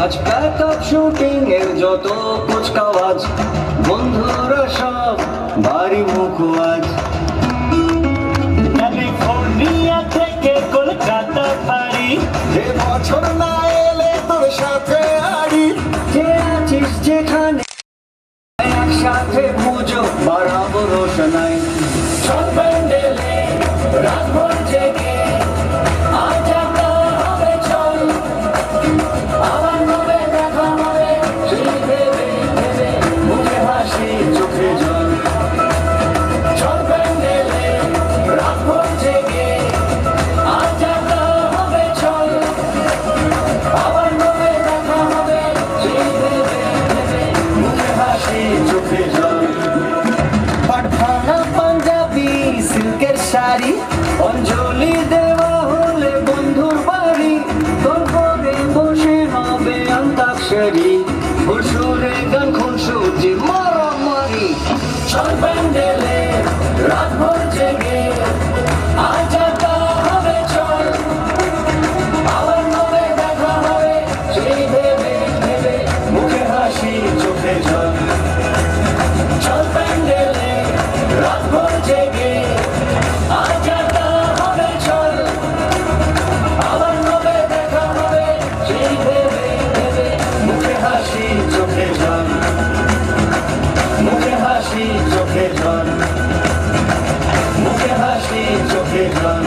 আজ backup shooting এর যত কুচকাওয়াজ, বন্ধুরা সব বাড়ি মুখো আজ। ক্যালিফোর্নিয়া থেকে কলকাতা পারি, যে বছর না এলে তোর সাথে আড়ি, যে আছিস যেখানে একসাথে পুজো বাড়াবো রোশনাই। চল প্যান্ডেলে রাতভর জেগে আজ একা হবে চল, আবার নবে দেখা হবে সেই ভেবে ভেবে মুখে হাসি চোখে জল, চল প্যান্ডেলে রাতভর জেগে আজ একা হবে চল, আবার নবে দেখা হবে সেই ভেবে ভেবে মুখে হাসি চোখে জল। পাটখানা পাঞ্জাবি সিল্কের শাড়ি, অঞ্জলি দেওয়া হলে বন্ধুর বাড়ি, তোর পরে বসে হবে অন্তাক্ষরী, সুরে গান খুনসুটি মারামারি। চল প্যান্ডেলে রাতভর জেগে আজ একা হবে চল, আবার নবে দেখা হবে সেই ভেবে ভেবে মুখে হাসি চোখে জল, চল প্যান্ডেলে রাতভর জেগে আজ একা হবে চল, আবার নবে দেখা হবে সেই ভেবে ভেবে মুখে হাসি চোখে জল, মুখে হাসি চোখে জল, মুখে হাসি চোখে জল।